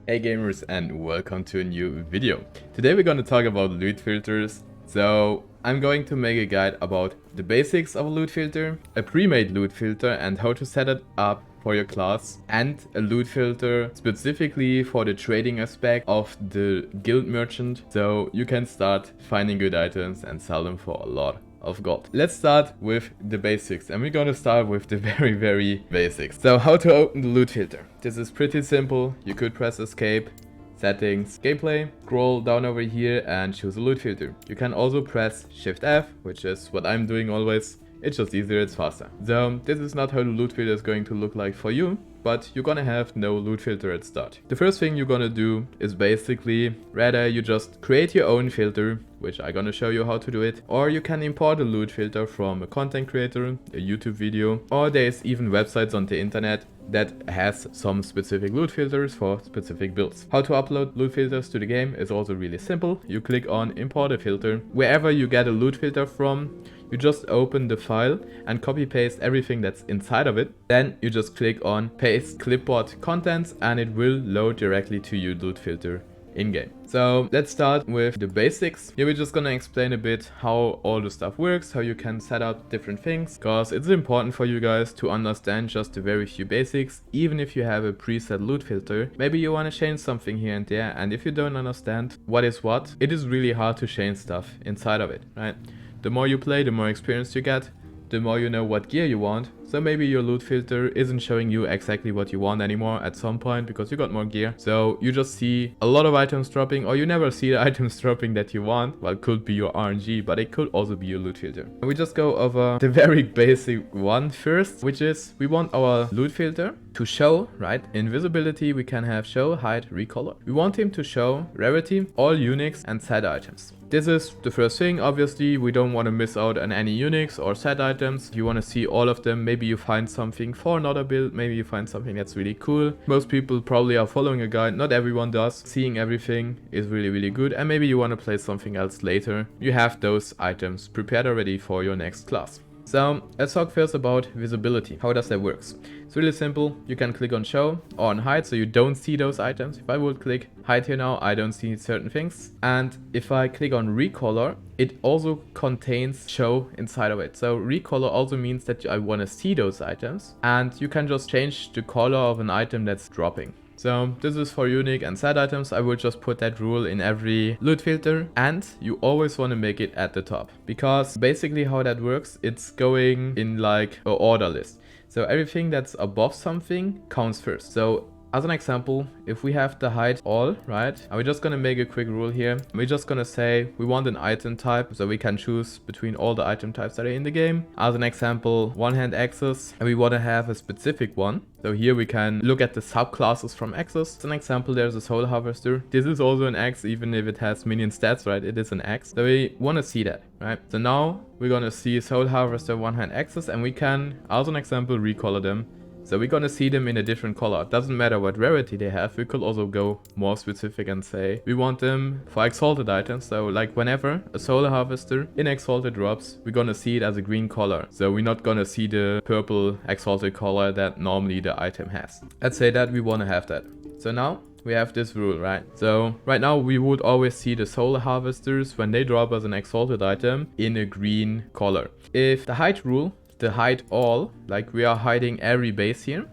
Hey gamers, and welcome to a new video. Today we're going to talk about loot filters. So I'm going to make a guide about the basics of a loot filter, a pre-made loot filter and how to set it up for your class, and a loot filter specifically for the trading aspect of the guild merchant, so you can start finding good items and sell them for a lot of gold. Let's start with the basics, and we're gonna start with the very basics. So how to open the loot filter. This is pretty simple. You could press escape, settings, gameplay, scroll down over here and choose a loot filter. You can also press Shift F, which is what I'm doing always. It's just easier, it's faster. So this is not how the loot filter is going to look like for you, but you're gonna have no loot filter at start. The first thing you're gonna do is basically, rather you just create your own filter, which I'm gonna show you how to do it, or you can import a loot filter from a content creator, a YouTube video, or there's even websites on the internet that has some specific loot filters for specific builds. How to upload loot filters to the game is also really simple. You click on import a filter. Wherever you get a loot filter from, you just open the file and copy paste everything that's inside of it. Then you just click on paste clipboard contents and it will load directly to your loot filter in-game. So let's start with the basics. Here we're just gonna explain a bit how all the stuff works, how you can set up different things, because it's important for you guys to understand just the very few basics. Even if you have a preset loot filter, maybe you want to change something here and there, and if you don't understand what is what, it is really hard to change stuff inside of it, right? The more you play, the more experience you get, the more you know what gear you want. So maybe your loot filter isn't showing you exactly what you want anymore at some point because you got more gear. So you just see a lot of items dropping, or you never see the items dropping that you want. Well, it could be your RNG, but it could also be your loot filter. And we just go over the very basic one first, which is we want our loot filter to show, right? Invisibility, we can have show, hide, recolor. We want him to show rarity, all uniques and set items. This is the first thing. Obviously, we don't want to miss out on any uniques or set items. You want to see all of them. Maybe you find something for another build. Maybe you find something that's really cool. Most people probably are following a guide. Not everyone does. Seeing everything is really good. And maybe you want to play something else later. You have those items prepared already for your next class. So let's talk first about visibility. How does that work? It's really simple. You can click on show or on hide so you don't see those items. If I would click hide here now, I don't see certain things. And if I click on recolor, it also contains show inside of it. So recolor also means that I want to see those items, and you can just change the color of an item that's dropping. So this is for unique and set items. I will just put that rule in every loot filter, and you always want to make it at the top, because basically how that works, it's going in like an order list. So everything that's above something counts first. So as an example, if we have the hide all, right, and we're just gonna make a quick rule here. We're just gonna say we want an item type, so we can choose between all the item types that are in the game. As an example, one hand access, and we want to have a specific one. So here we can look at the subclasses from Axes. As an example, there's a Soul Harvester. This is also an axe, even if it has minion stats, right? It is an axe. So we want to see that, right? So now we're gonna see Soul Harvester one hand access, and we can, as an example, recolor them. So we're gonna see them in a different color. It doesn't matter what rarity they have. We could also go more specific and say we want them for exalted items. So like whenever a Soul Harvester in exalted drops, we're gonna see it as a green color. So we're not gonna see the purple exalted color that normally the item has. Let's say that we wanna have that. So now we have this rule, right? So right now we would always see the Soul Harvesters when they drop as an exalted item in a green color. If the hide rule, the hide all, like we are hiding every base here,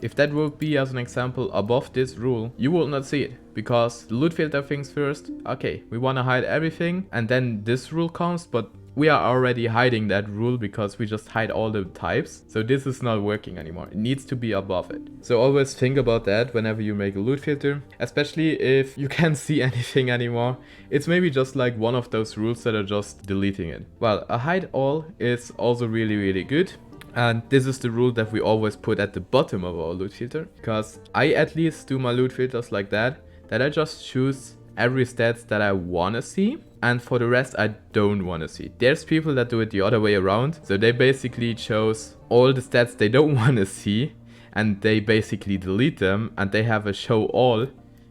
if that would be, as an example, above this rule, you will not see it, because the loot filter thinks first, okay, we want to hide everything, and then this rule comes, but we are already hiding that rule because we just hide all the types. So this is not working anymore. It needs to be above it. So always think about that whenever you make a loot filter, especially if you can't see anything anymore. It's maybe just like one of those rules that are just deleting it. Well, a hide all is also really good. And this is the rule that we always put at the bottom of our loot filter, because I at least do my loot filters like that I just choose every stats that I want to see, and for the rest I don't want to see. There's people that do it the other way around, so they basically chose all the stats they don't want to see and they basically delete them, and they have a show all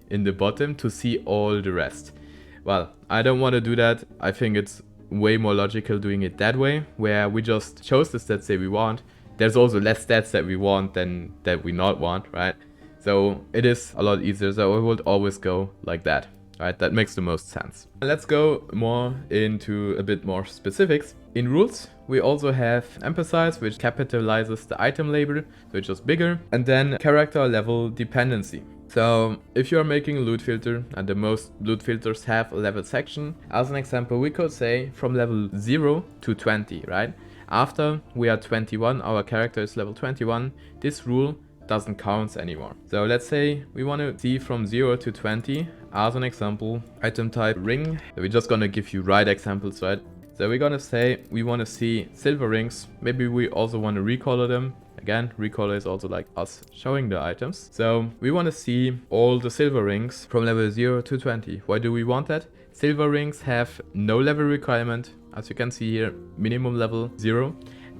in the bottom to see all the rest. Well, I don't want to do that. I think it's way more logical doing it that way, where we just chose the stats that we want. There's also less stats that we want than that we not want, right? So it is a lot easier, so I would always go like that. Right, that makes the most sense. Let's go more into a bit more specifics. In rules, we also have emphasize, which capitalizes the item label, so it's just bigger, and then character level dependency. So if you're making a loot filter, and the most loot filters have a level section, as an example, we could say from level 0 to 20, right? After we are 21, our character is level 21, this rule doesn't count anymore. So let's say we want to see from 0 to 20, as an example, item type ring. So we're just gonna give you right examples, right? So we're gonna say we want to see silver rings. Maybe we also want to recolor them. Again, recolor is also like us showing the items. So we want to see all the silver rings from level 0 to 20. Why do we want that? Silver rings have no level requirement. As you can see here, minimum level 0.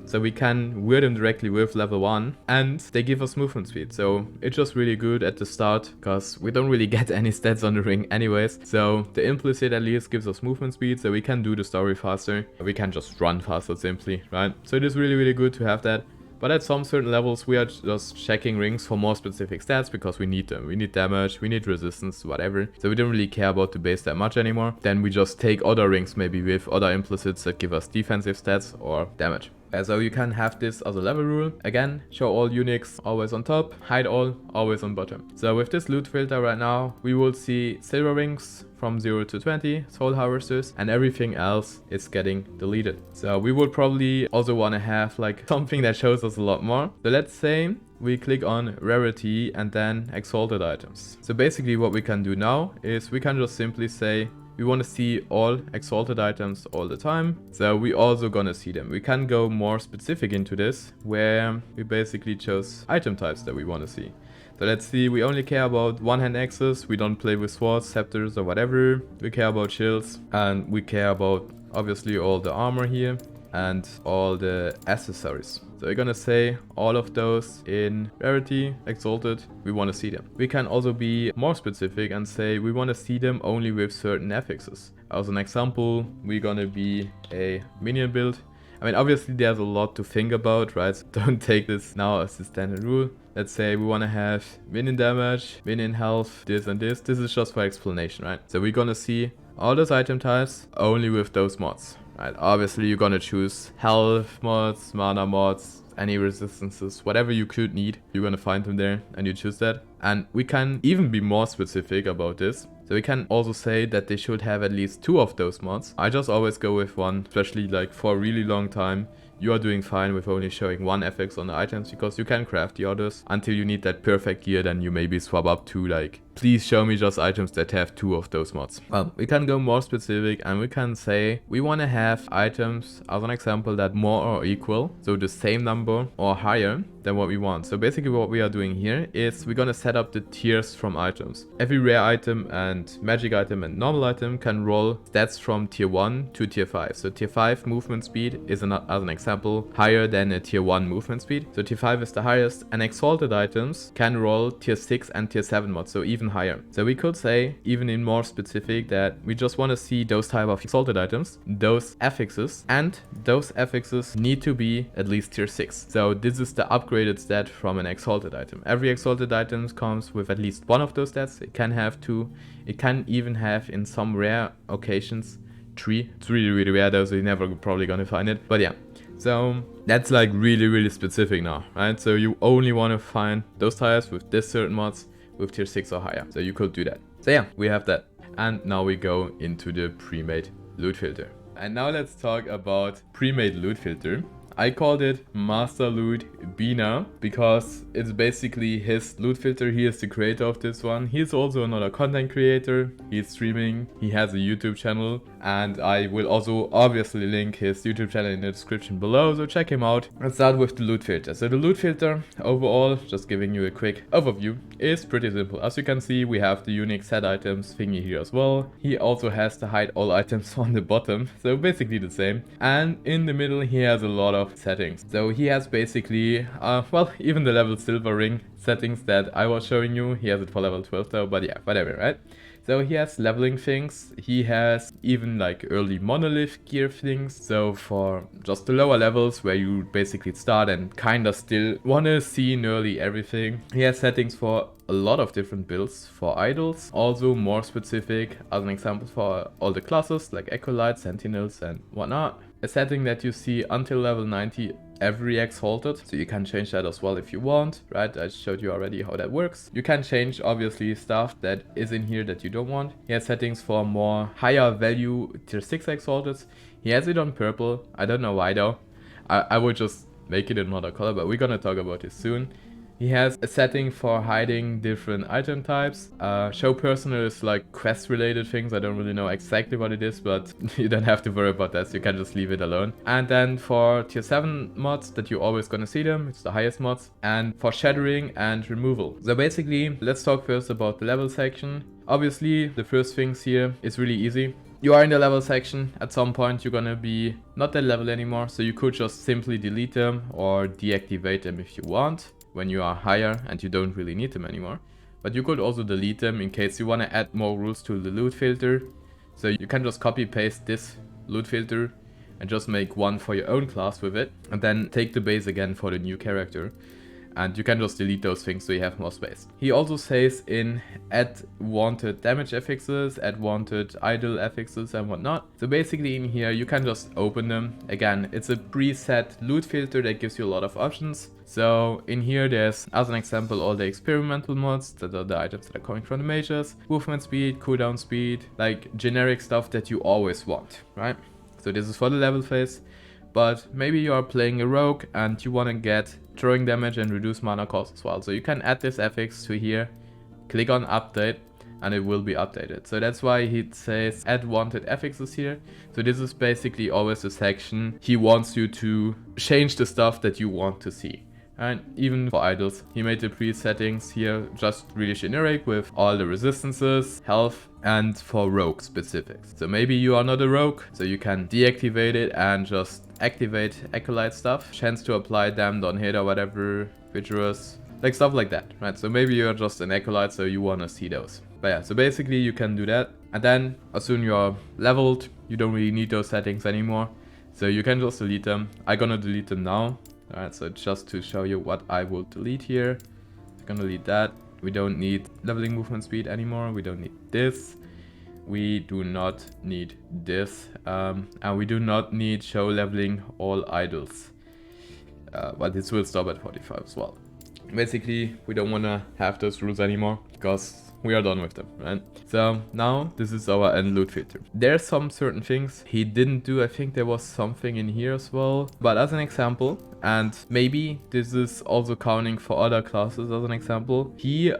So we can wear them directly with level 1 and they give us movement speed. So it's just really good at the start because we don't really get any stats on the ring anyways. So the implicit at least gives us movement speed so we can do the story faster. We can just run faster simply, right? So it is really, really good to have that. But at some certain levels we are just checking rings for more specific stats because we need them. We need damage, we need resistance, whatever. So we don't really care about the base that much anymore. Then we just take other rings maybe with other implicits that give us defensive stats or damage. So you can have this as a level rule. Again, show all uniques always on top, hide all always on bottom. So with this loot filter right now, we will see silver rings from 0 to 20, soul harvesters, and everything else is getting deleted. So we would probably also want to have like something that shows us a lot more. So let's say we click on rarity and then exalted items. So basically what we can do now is we can just simply say we want to see all exalted items all the time. So we also gonna see them. We can go more specific into this where we basically chose item types that we want to see. So let's see, we only care about one-hand axes. We don't play with swords, scepters or whatever. We care about shields and we care about obviously all the armor here and all the accessories. So we're gonna say all of those in rarity, exalted, we want to see them. We can also be more specific and say we want to see them only with certain affixes. As an example, we're gonna be a minion build. I mean, obviously there's a lot to think about, right? So don't take this now as the standard rule. Let's say we want to have minion damage, minion health, this and this. This is just for explanation, right? So we're gonna see all those item types only with those mods. Right, obviously you're gonna choose health mods, mana mods, any resistances, whatever you could need, you're gonna find them there and you choose that. And we can even be more specific about this. So we can also say that they should have at least 2 of those mods. I just always go with 1, especially like for a really long time. You are doing fine with only showing 1 FX on the items because you can craft the others until you need that perfect gear. Then you maybe swap up to like, please show me just items that have 2 of those mods. Well, we can go more specific and we can say we want to have items as an example that more or equal, so the same number or higher than what we want. So basically what we are doing here is we're going to set up the tiers from items. Every rare item and magic item and normal item can roll stats from tier 1 to tier 5. So tier 5 movement speed is as an example higher than a tier 1 movement speed. So tier 5 is the highest, and exalted items can roll tier 6 and tier 7 mods, so even higher. So we could say, even in more specific, that we just want to see those type of exalted items, those affixes, and those affixes need to be at least tier 6. So this is the upgraded stat from an exalted item. Every exalted item comes with at least 1 of those stats. It can have 2. It can even have, in some rare occasions, 3. It's really, really rare though, so you're never probably gonna find it. But yeah, so that's like really, really specific now, right? So you only want to find those tires with this certain mods with tier 6 or higher. So you could do that. So yeah, we have that. And now we go into the Premade Loot Filter. And now let's talk about Premade Loot Filter. I called it Master Loot Bina because it's basically his loot filter. He is the creator of this one. He's also another content creator. He's streaming. He has a YouTube channel. And I will also obviously link his YouTube channel in the description below. So check him out. Let's start with the loot filter. So the loot filter overall, just giving you a quick overview, is pretty simple. As you can see, we have the unique set items thingy here as well. He also has the hide all items on the bottom. So basically the same. And in the middle, he has a lot of of settings. So he has basically, well, even the level silver ring settings that I was showing you. He has it for level 12 though, but yeah, whatever, right? So he has leveling things, he has even like early monolith gear things, so for just the lower levels where you basically start and kinda still wanna see nearly everything. He has settings for a lot of different builds for idols, also more specific as an example for all the classes like Acolytes, Sentinels and whatnot. A setting that you see until level 90 every exalted, so you can change that as well if you want, right? I showed you already how that works. You can change obviously stuff that is in here that you don't want. He has settings for more higher value tier 6 exalted. He has it on purple, I don't know why though. I would just make it in another color, but we're gonna talk about this soon. He has a setting for hiding different item types. Show personal is like quest related things. I don't really know exactly what it is, but you don't have to worry about that, so you can just leave it alone. And then for tier 7 mods that you're always gonna see them, it's the highest mods, and for shattering and removal. So basically, let's talk first about the level section. Obviously, the first things here is really easy. You are in the level section, at some point you're gonna be not that level anymore, so you could just simply delete them or deactivate them if you want when you are higher and you don't really need them anymore. But you could also delete them in case you want to add more rules to the loot filter. So you can just copy paste this loot filter and just make one for your own class with it, and then take the base again for the new character. And you can just delete those things so you have more space. He also says in add wanted damage affixes, add wanted idle affixes and whatnot. So basically in here you can just open them. Again, it's a preset loot filter that gives you a lot of options. So in here there's, as an example, all the experimental mods, that are the items that are coming from the mages, movement speed, cooldown speed, like generic stuff that you always want, right? So this is for the level phase. But maybe you are playing a rogue and you want to get throwing damage and reduce mana cost as well. So you can add this affix to here, click on update, and it will be updated. So that's why he says add wanted affixes here. So this is basically always a section he wants you to change the stuff that you want to see. And even for idols, he made the pre-settings here just really generic with all the resistances, health, and for rogue specifics. So maybe you are not a rogue, so you can deactivate it and just activate Acolyte stuff. Chance to apply damned on hit or whatever, vigorous, like stuff like that, right? So maybe you're just an Acolyte, so you want to see those. But yeah, so basically you can do that. And then as soon you're leveled, you don't really need those settings anymore. So you can just delete them. I'm gonna delete them now. Alright, so just to show you what I will delete here. I'm gonna delete that. We don't need leveling movement speed anymore. We don't need this. We do not need this. And we do not need show leveling all idols. But this will stop at 45 as well. Basically, we don't want to have those rules anymore because we are done with them, right? So now this is our end loot filter. There's some certain things he didn't do. I think there was something in here as well. But as an example, and maybe this is also counting for other classes as an example, he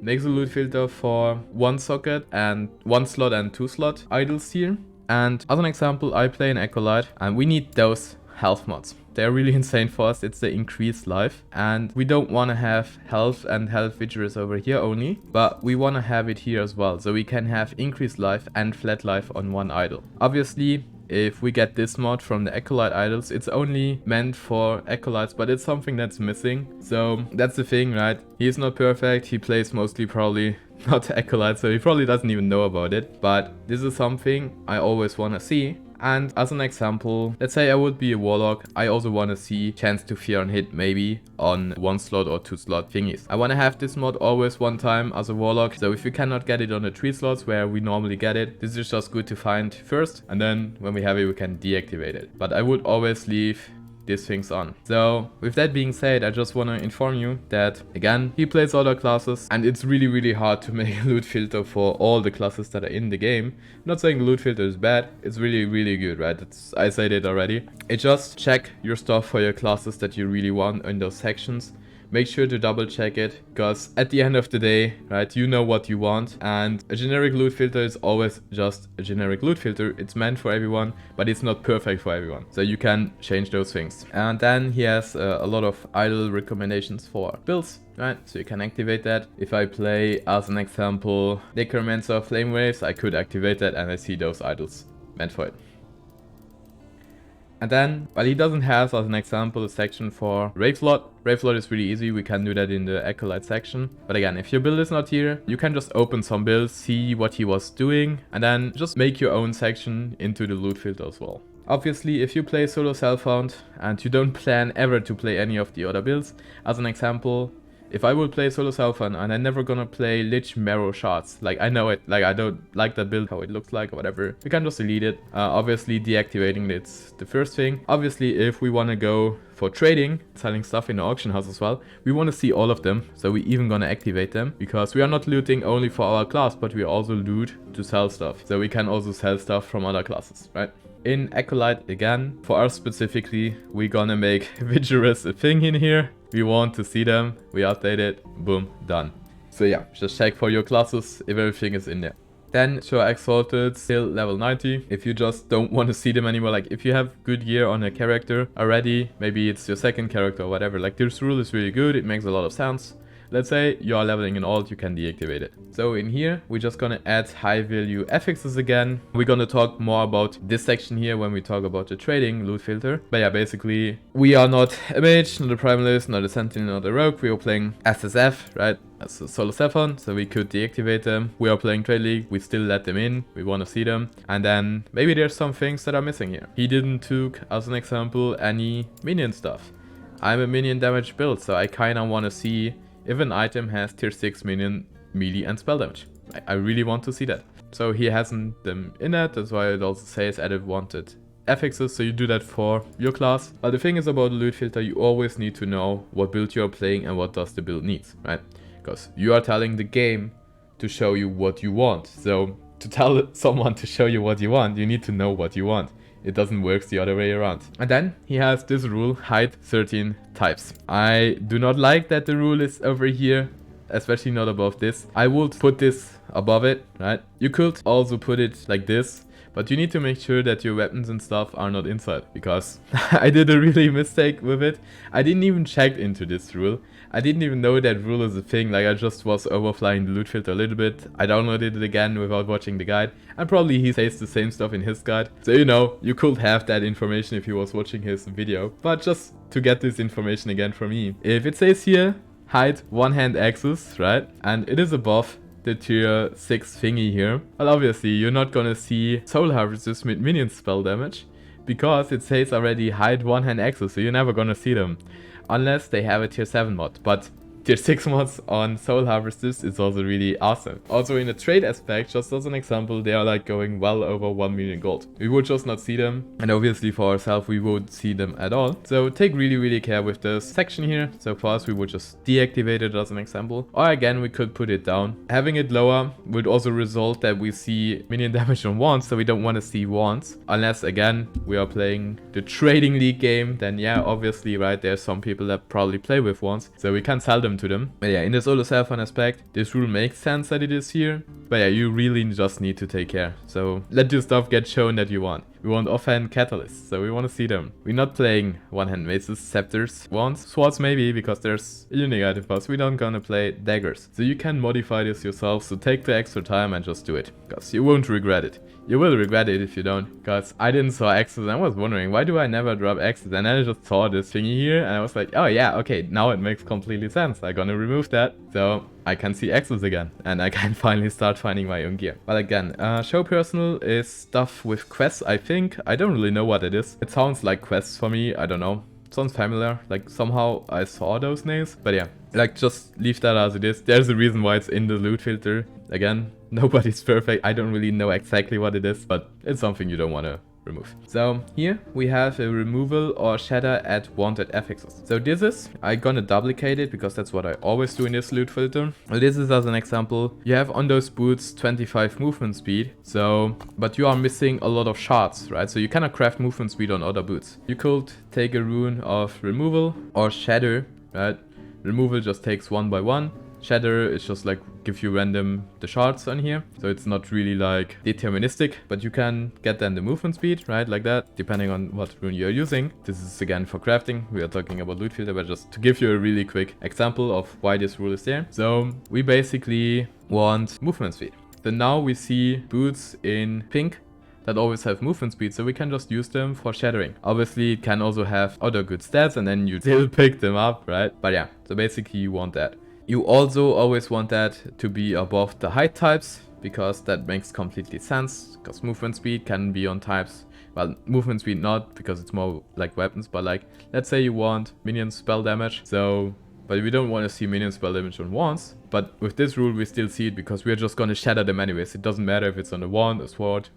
makes a loot filter for 1 socket and 1 slot and 2 slot idols here. And as an example, I play an Acolyte and we need those health mods. They're really insane for us. It's the increased life, and we don't want to have health and health vigorous over here only, but we want to have it here as well, so we can have increased life and flat life on one idol. Obviously, if we get this mod from the Acolyte idols, it's only meant for Acolytes, but it's something that's missing. So that's the thing, right? He's not perfect. He plays mostly probably not Acolyte, so he probably doesn't even know about it. But this is something I always want to see. And as an example, let's say I would be a warlock. I also want to see chance to fear on hit maybe on 1 slot or 2 slot thingies. I want to have this mod always one time as a warlock. So if you cannot get it on the 3 slots where we normally get it, this is just good to find first. And then when we have it, we can deactivate it. But I would always leave these things on. So with that being said, I just want to inform you that again, he plays other classes and it's really hard to make a loot filter for all the classes that are in the game. I'm not saying the loot filter is bad, it's really good, right? I said it already. It just check your stuff for your classes that you really want in those sections. Make sure to double check it, because at the end of the day, right, you know what you want, and a generic loot filter is always just a generic loot filter. It's meant for everyone, but it's not perfect for everyone. So you can change those things. And then he has a lot of idle recommendations for builds, right? So you can activate that. If I play, as an example, Necromancer Flame Waves, I could activate that and I see those idols meant for it. And then, well, he doesn't have, as an example, a section for raid slot. Raid slot is really easy, we can do that in the Acolyte section. But again, if your build is not here, you can just open some builds, see what he was doing, and then just make your own section into the loot filter as well. Obviously, if you play solo self-found and you don't plan ever to play any of the other builds, as an example, if I would play solo self-found and I'm never gonna play Lich Marrow Shards, like I know it, like I don't like that build, how it looks like or whatever, we can just delete it. Obviously deactivating it's the first thing. Obviously if we wanna go for trading, selling stuff in the auction house as well, we wanna see all of them, so we even gonna activate them, because we are not looting only for our class, but we also loot to sell stuff. So we can also sell stuff from other classes, right? In Acolyte again, for us specifically, we're gonna make Vigorous a thing in here. We want to see them, we update it, boom, done. So yeah, just check for your classes if everything is in there. Then show Exalted, still level 90. If you just don't want to see them anymore, like if you have good gear on a character already, maybe it's your second character or whatever, like this rule is really good, it makes a lot of sense. Let's say you are leveling an alt, you can deactivate it. So in here, we're just gonna add high value affixes again. We're gonna talk more about this section here when we talk about the trading loot filter. But yeah, basically, we are not a mage, not a primalist, not a sentinel, not a rogue. We are playing SSF, right? As a solo self-found, so we could deactivate them. We are playing Trade League, we still let them in, we want to see them. And then maybe there's some things that are missing here. He didn't took, as an example, any minion stuff. I'm a minion damage build, so I kinda want to see if an item has tier 6 minion melee and spell damage. I really want to see that. So he hasn't them in it, that's why it also says added wanted affixes, so you do that for your class. But the thing is about the loot filter, you always need to know what build you are playing and what does the build needs, right? Because you are telling the game to show you what you want. So to tell someone to show you what you want, you need to know what you want. It doesn't work the other way around. And then he has this rule, hide 13 types. I do not like that the rule is over here, especially not above this. I would put this above it, right? You could also put it like this, but you need to make sure that your weapons and stuff are not inside, because I did a really mistake with it. I didn't even check into this rule. I didn't even know that rule is a thing, like I just was overflying the loot filter a little bit. I downloaded it again without watching the guide, and probably he says the same stuff in his guide. So you know, you could have that information if he was watching his video, but just to get this information again from me. If it says here, hide one hand axis, right, and it is above the tier 6 thingy here, well obviously you're not gonna see soul harvesters with minion spell damage, because it says already hide one hand axis, so you're never gonna see them. Unless they have a tier 7 mod, but tier 6 mods on soul harvesters is also really awesome. Also in a trade aspect, just as an example, they are like going well over 1 million gold. We would just not see them, and obviously for ourselves we won't see them at all. So take really care with this section here. So for us we would just deactivate it as an example, or again we could put it down. Having it lower would also result that we see minion damage on wands, so we don't want to see wands. Unless again we are playing the trading league game, then yeah, obviously, right, there's some people that probably play with wands, so we can sell them to them. But yeah, in the solo self-found aspect, this rule makes sense that it is here. But yeah, you really just need to take care. So let your stuff get shown that you want. We want offhand catalysts, so we want to see them. We're not playing one-hand maces, scepters, wands, swords maybe, because there's a unique item pass. We're not gonna play daggers. So you can modify this yourself, so take the extra time and just do it, because you won't regret it. You will regret it if you don't, because I didn't saw axes and I was wondering, why do I never drop axes? And then I just saw this thingy here and I was like, oh yeah, okay, now it makes completely sense. I'm gonna remove that, so I can see axes again and I can finally start finding my own gear. But again, show personal is stuff with quests, I think. I don't really know what it is. It sounds like quests for me, I don't know. Sounds familiar, like somehow I saw those names, but yeah, like just leave that as it is. There's a reason why it's in the loot filter. Again, nobody's perfect. I don't really know exactly what it is, but it's something you don't want to remove. So here we have a removal or shatter at wanted affixes. So this is, I'm gonna duplicate it because that's what I always do in this loot filter. Well, this is as an example, you have on those boots 25 movement speed, so, but you are missing a lot of shards, right? So you cannot craft movement speed on other boots. You could take a rune of removal or shatter, right? Removal just takes 1 by 1. Shatter is just like give you random the shards on here, so it's not really like deterministic, but you can get then the movement speed, right, like that, depending on what rune you're using. This is again for crafting, we are talking about loot filter, but just to give you a really quick example of why this rule is there. So we basically want movement speed. So now we see boots in pink that always have movement speed, so we can just use them for shattering. Obviously it can also have other good stats and then you still pick them up, right? But yeah, so basically you want that. You also always want that to be above the height types, because that makes completely sense, because movement speed can be on types. Well, movement speed not, because it's more like weapons, but like, let's say you want minion spell damage, so, but we don't want to see minion spell damage on wands, but with this rule we still see it, because we're just going to shatter them anyways. It doesn't matter if it's on a wand, a sword,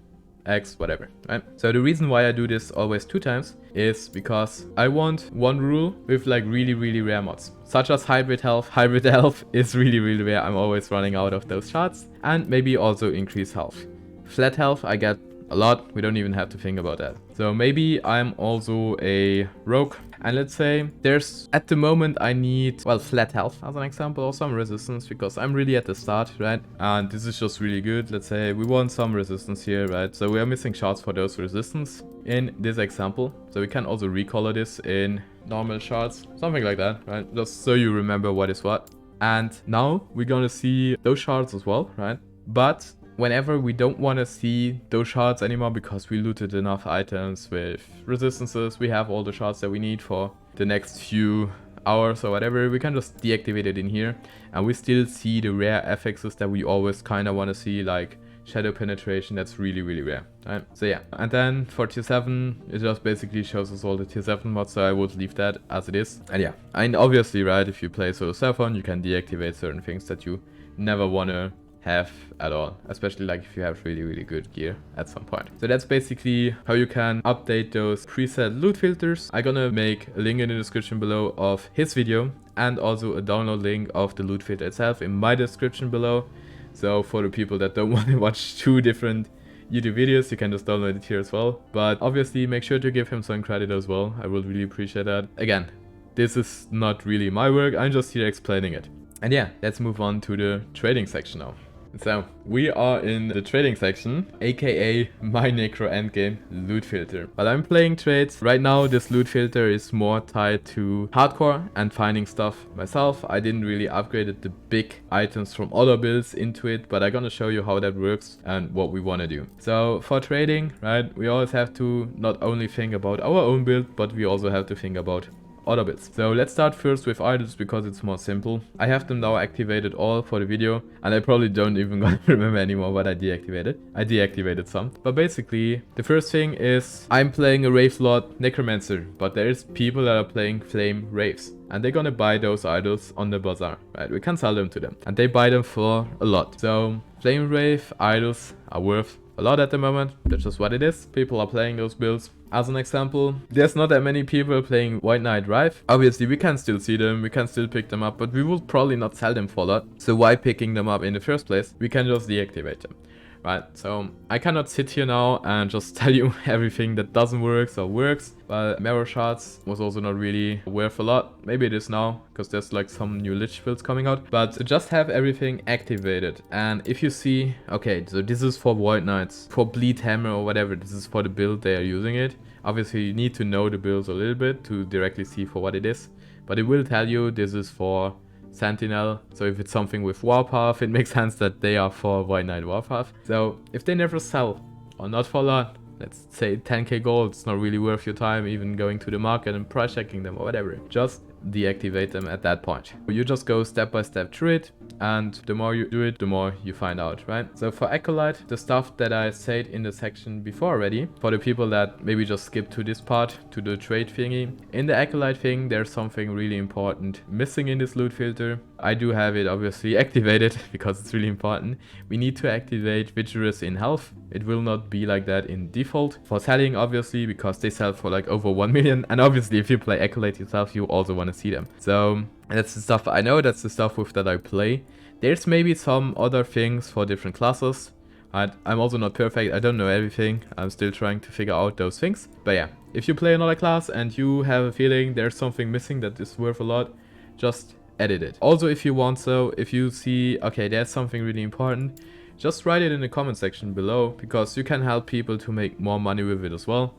X, whatever, right? So the reason why I do this always 2 times is because I want one rule with like really rare mods, such as hybrid health. Hybrid health is really rare. I'm always running out of those shards, and maybe also increase health. Flat health I get a lot, we don't even have to think about that. So maybe I'm also a rogue, and let's say there's, at the moment I need, well, flat health as an example, or some resistance, because I'm really at the start, right? And this is just really good. Let's say we want some resistance here, right? So we are missing shards for those resistance in this example. So we can also recolor this in normal shards, something like that, right? Just so you remember what is what. And now we're gonna see those shards as well, right? But whenever we don't want to see those shards anymore, because we looted enough items with resistances, we have all the shards that we need for the next few hours or whatever, we can just deactivate it in here, and we still see the rare affixes that we always kind of want to see, like shadow penetration. That's really rare, right? So yeah, and then for tier 7 it just basically shows us all the tier 7 mods, so I would leave that as it is. And yeah, and obviously, right, if you play solo self-on, you can deactivate certain things that you never want to have at all, especially like if you have really good gear at some point. So that's basically how you can update those preset loot filters. I'm gonna make a link in the description below of his video, and also a download link of the loot filter itself in my description below. So for the people that don't want to watch 2 different YouTube videos, you can just download it here as well. But obviously make sure to give him some credit as well. I would really appreciate that. Again, this is not really my work, I'm just here explaining it. And yeah, let's move on to the trading section now. So we are in the trading section, aka my necro endgame loot filter. But I'm playing trades right now. This loot filter is more tied to hardcore and finding stuff myself. I didn't really upgrade the big items from other builds into it, but I'm gonna show you how that works and what we want to do. So for trading, right, we always have to not only think about our own build, but we also have to think about other bits. So let's start first with idols, because it's more simple. I have them now activated all for the video, and I probably don't even gonna remember anymore what I deactivated. I deactivated some. But basically, the first thing is I'm playing a Wraith Lord Necromancer, but there's people that are playing Flame Wraiths, and they're gonna buy those idols on the bazaar, right? We can sell them to them, and they buy them for a lot. So Flame Wraith idols are worth a lot at the moment. That's just what it is. People are playing those builds. As an example, there's not that many people playing White Knight Rife. Obviously we can still see them, we can still pick them up, but we will probably not sell them for a lot. So why picking them up in the first place? We can just deactivate them, right? So I cannot sit here now and just tell you everything that doesn't work or works. But Marrow Shards was also not really worth a lot. Maybe it is now, because there's like some new Lich builds coming out. But to just have everything activated. And if you see, okay, so this is for Void Knights, for Bleed Hammer or whatever, this is for the build they are using it. Obviously you need to know the builds a little bit to directly see for what it is. But it will tell you this is for Sentinel. So if it's something with Warpath, it makes sense that they are for White Knight Warpath. So if they never sell, or not for a lot, let's say 10k gold, it's not really worth your time even going to the market and price checking them or whatever. Just deactivate them at that point. You just go step by step through it, and the more you do it, the more you find out, right? So for Acolyte, the stuff that I said in the section before already, for the people that maybe just skip to this part, to the trade thingy, in the Acolyte thing, there's something really important missing in this loot filter. I do have it obviously activated because it's really important. We need to activate Vigorous in health. It will not be like that in default. For selling, obviously, because they sell for like over 1 million. And obviously, if you play Acolyte yourself, you also want to see them. So that's the stuff I know. That's the stuff with that I play. There's maybe some other things for different classes. I'm also not perfect. I don't know everything. I'm still trying to figure out those things. But yeah, if you play another class and you have a feeling there's something missing that is worth a lot, just edit it. Also, if you want, so if you see, okay, there's something really important, just write it in the comment section below, because you can help people to make more money with it as well.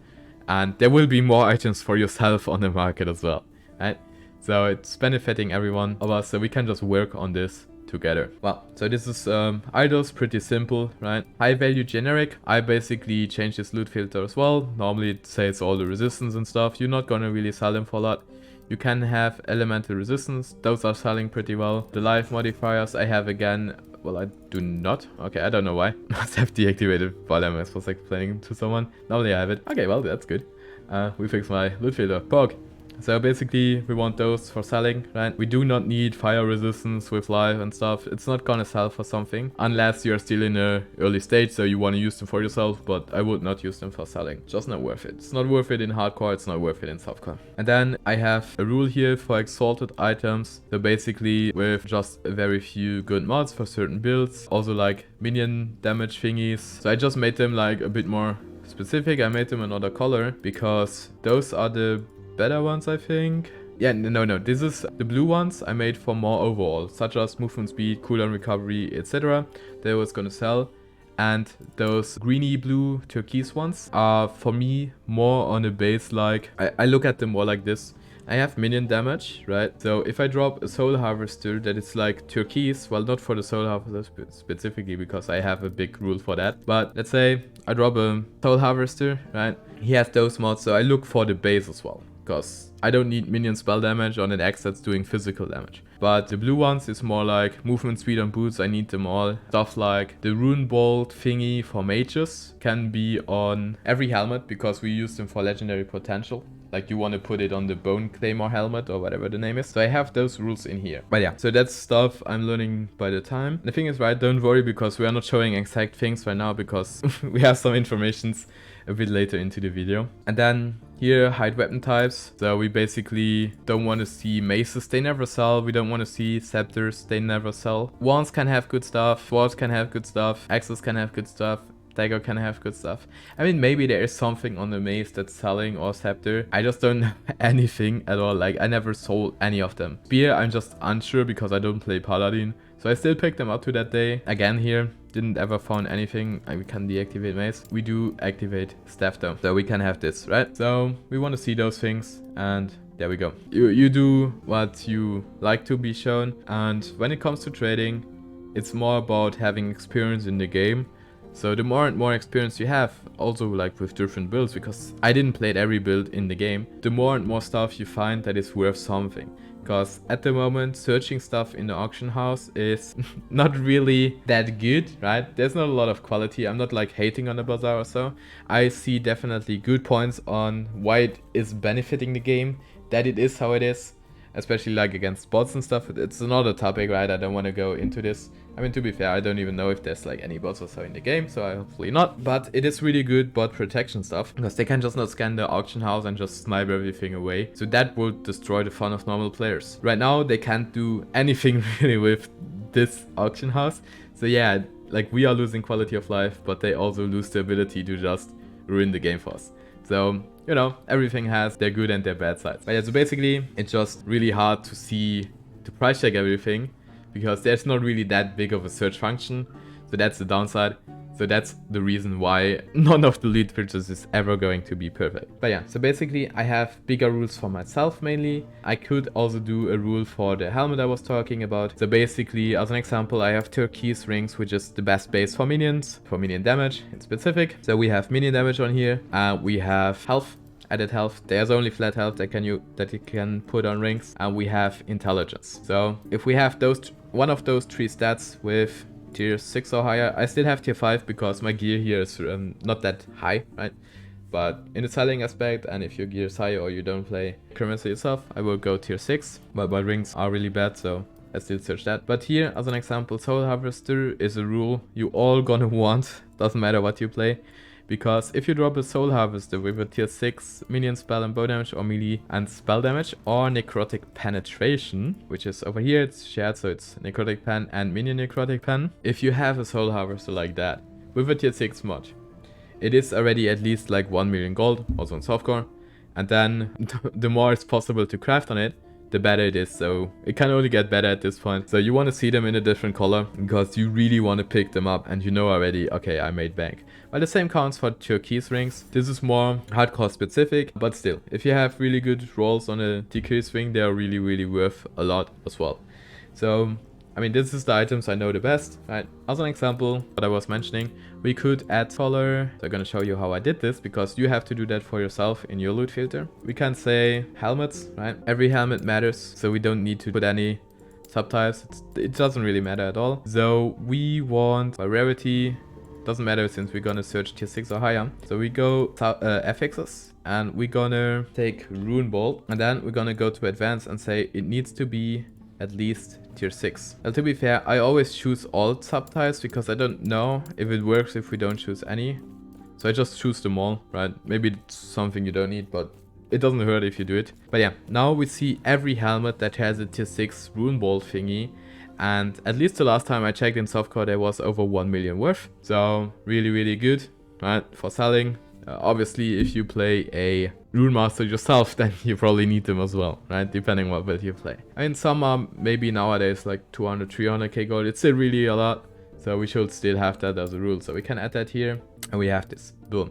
And there will be more items for yourself on the market as well, right? So it's benefiting everyone of us, so we can just work on this together. Well, so this is idols, pretty simple, right? High value generic. I basically changed this loot filter as well. Normally it says all the resistance and stuff. You're not gonna really sell them for a lot. You can have elemental resistance. Those are selling pretty well. The life modifiers I have again. Well, I do not. Okay, I don't know why. Must have deactivated while I was explaining to someone. Normally I have it. Okay, well, that's good. We fixed my loot filter. Epoch. So basically, we want those for selling, right? We do not need fire resistance with life and stuff. It's not gonna sell for something unless you're still in a early stage, so you want to use them for yourself, but I would not use them for selling. Just not worth it. It's not worth it in hardcore, it's not worth it in softcore. And then I have a rule here for exalted items. So basically with just a very few good mods for certain builds, also like minion damage thingies. So I just made them like a bit more specific. I made them another color because those are the better ones, I think. Yeah, no, this is the blue ones I made for more overall, such as movement speed, cooldown recovery, etc. They was gonna sell. And those greeny blue turquoise ones are for me more on a base like, I look at them more like this. I have minion damage, right? So if I drop a soul harvester that is like turquoise, well, not for the soul harvester specifically because I have a big rule for that, but let's say I drop a soul harvester, right? He has those mods, so I look for the base as well, because I don't need minion spell damage on an X that's doing physical damage. But the blue ones is more like movement speed on boots, I need them all. Stuff like the rune bolt thingy for mages can be on every helmet because we use them for legendary potential. Like you want to put it on the bone claymore helmet or whatever the name is. So I have those rules in here. But yeah, so that's stuff I'm learning by the time. The thing is, right, don't worry because we are not showing exact things right now because we have some informations a bit later into the video. And then here, hide weapon types. So we basically don't want to see maces, they never sell. We don't want to see scepters, they never sell. Wands can have good stuff, swords can have good stuff, axes can have good stuff, dagger can have good stuff. I mean, maybe there is something on the mace that's selling or scepter. I just don't know anything at all. Like I never sold any of them. Spear, I'm just unsure because I don't play paladin. So I still picked them up to that day. Again here, didn't ever found anything. We can deactivate mace. We do activate staff though. So we can have this, right? So we want to see those things and there we go. You do what you like to be shown. And when it comes to trading, it's more about having experience in the game. So the more and more experience you have, also like with different builds, because I didn't play every build in the game, the more and more stuff you find that is worth something. Because at the moment, searching stuff in the auction house is not really that good, right? There's not a lot of quality. I'm not like hating on the bazaar or so. I see definitely good points on why it is benefiting the game, that it is how it is. Especially like against bots and stuff. It's another topic, right? I don't want to go into this. I mean, to be fair, I don't even know if there's like any bots or so in the game, so I hopefully not. But it is really good bot protection stuff, because they can just not scan the auction house and just snipe everything away. So that would destroy the fun of normal players. Right now, they can't do anything really with this auction house. So yeah, like we are losing quality of life, but they also lose the ability to just ruin the game for us. So, you know, everything has their good and their bad sides. But yeah, so basically, it's just really hard to see, to price check everything, because there's not really that big of a search function. So that's the downside. So that's the reason why none of the loot filters is ever going to be perfect. But yeah, so basically I have bigger rules for myself mainly. I could also do a rule for the helmet I was talking about. So basically, as an example, I have turquoise rings, which is the best base for minions, for minion damage in specific. So we have minion damage on here. We have health, added health. There's only flat health that you can put on rings. And we have intelligence. So if we have those, one of those three stats with tier 6 or higher, I still have tier 5 because my gear here is not that high, right? But in the selling aspect, and if your gear is high or you don't play currency yourself, I will go tier 6. But my rings are really bad, so I still search that. But here, as an example, Soul Harvester is a rule you all gonna want, doesn't matter what you play. Because if you drop a Soul Harvester with a tier 6 minion spell and bow damage or melee and spell damage, or necrotic penetration, which is over here, it's shared, so it's necrotic pen and minion necrotic pen. If you have a Soul Harvester like that with a tier 6 mod, it is already at least like 1 million gold, also in softcore. And then the more it's possible to craft on it, the better it is. So it can only get better at this point. So you want to see them in a different color because you really want to pick them up and you know already, okay, I made bank. Well, the same counts for turquoise rings. This is more hardcore specific, but still, if you have really good rolls on a turquoise ring, they are really, really worth a lot as well. So I mean, this is the items I know the best, right? As an example, what I was mentioning, we could add color. So I'm gonna show you how I did this, because you have to do that for yourself in your loot filter. We can say helmets, right? Every helmet matters, so we don't need to put any subtypes. It doesn't really matter at all. So we want a rarity. Doesn't matter since we're gonna search tier 6 or higher. So we go FXs and we're gonna take Rune Bolt, and then we're gonna go to advanced and say it needs to be at least tier 6. Now, to be fair, I always choose all subtypes because I don't know if it works if we don't choose any. So I just choose them all, right? Maybe it's something you don't need, but it doesn't hurt if you do it. But yeah, now we see every helmet that has a tier 6 Rune Bolt thingy. And at least the last time I checked in softcore, there was over 1 million worth. So really, really good, right? For selling. Obviously, if you play a Rune Master yourself, then you probably need them as well, right? Depending what build you play. I mean, some are maybe nowadays like 200, 300k gold. It's still really a lot. So we should still have that as a rule. So we can add that here, and we have this. Boom.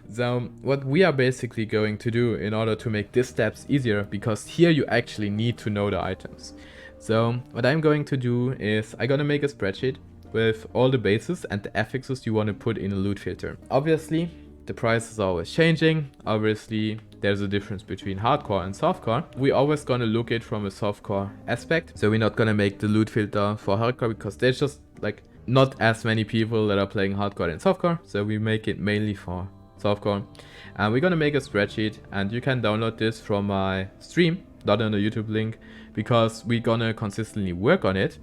So what we are basically going to do in order to make these steps easier, because here you actually need to know the items. So what I'm going to do is I'm gonna make a spreadsheet with all the bases and the affixes you want to put in a loot filter. Obviously, the price is always changing. Obviously, there's a difference between hardcore and softcore. We're always gonna look at it from a softcore aspect. So we're not gonna make the loot filter for hardcore because there's just like not as many people that are playing hardcore and softcore. So we make it mainly for softcore. And we're gonna make a spreadsheet, and you can download this from my stream, not on the YouTube link, because we're gonna consistently work on it.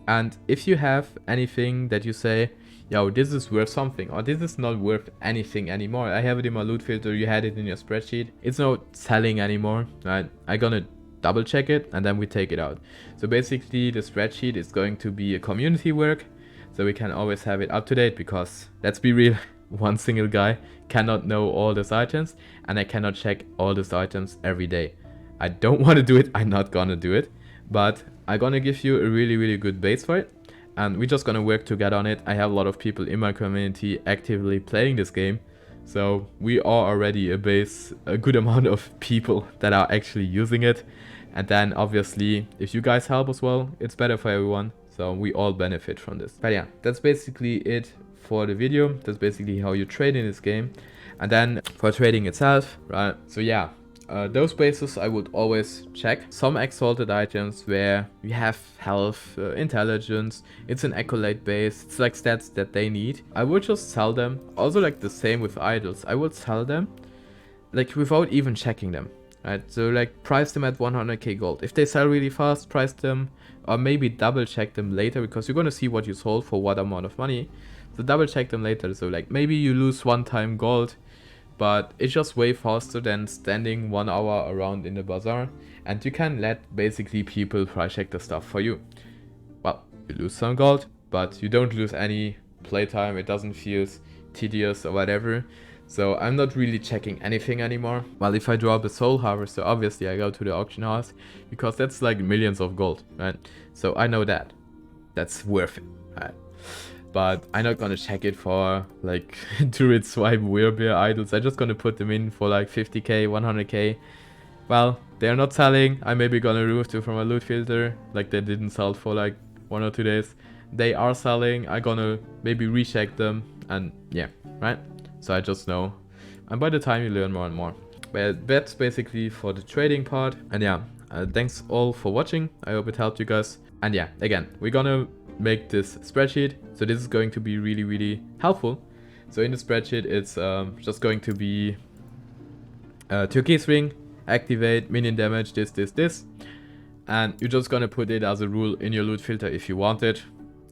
And if you have anything that you say, yo, this is worth something, or this is not worth anything anymore, I have it in my loot filter, you had it in your spreadsheet, it's not selling anymore, right? I'm gonna double check it and then we take it out. So basically the spreadsheet is going to be a community work, so we can always have it up to date, because let's be real, one single guy cannot know all these items, and I cannot check all these items every day. I don't want to do it, I'm not gonna do it, but I'm gonna give you a really, really good base for it, and we're just gonna work together on it. I have a lot of people in my community actively playing this game, so we are already a good amount of people that are actually using it. And then obviously, if you guys help as well, it's better for everyone, so we all benefit from this. But yeah, that's basically it for the video. That's basically how you trade in this game. And then for trading itself, right? So yeah, those bases I would always check. Some exalted items where we have health, intelligence, it's an accolade base, it's like stats that they need. I would just sell them. Also like the same with idols, I would sell them like without even checking them, right? So like price them at 100k gold. If they sell really fast, price them, or maybe double check them later, because you're gonna see what you sold for what amount of money. So double check them later. So like maybe you lose one time gold, but it's just way faster than standing 1 hour around in the bazaar, and you can let basically people price check the stuff for you. Well, you lose some gold, but you don't lose any playtime. It doesn't feel tedious or whatever. So I'm not really checking anything anymore. Well, if I drop a soul harvester, obviously I go to the auction house, because that's like millions of gold, right? So I know that that's worth it, right? But I'm not gonna check it for like Druid Swipe Weirbear idols. I'm just gonna put them in for like 50k, 100k. Well, they're not selling. I'm maybe gonna remove them from a loot filter, like they didn't sell for like 1 or 2 days. They are selling. I'm gonna maybe recheck them, and yeah, right? So I just know. And by the time you learn more and more. But that's basically for the trading part. And yeah, thanks all for watching. I hope it helped you guys. And yeah, again, we're gonna make this spreadsheet. So this is going to be really, really helpful. So in the spreadsheet, it's just going to be turquoise ring, activate, minion damage, this. And you're just gonna put it as a rule in your loot filter if you want it.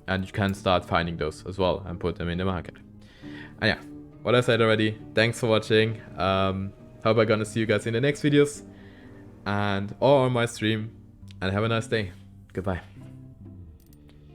And you can start finding those as well and put them in the market. And yeah, what I said already, thanks for watching. Hope I'm gonna see you guys in the next videos and or on my stream. And have a nice day. Goodbye.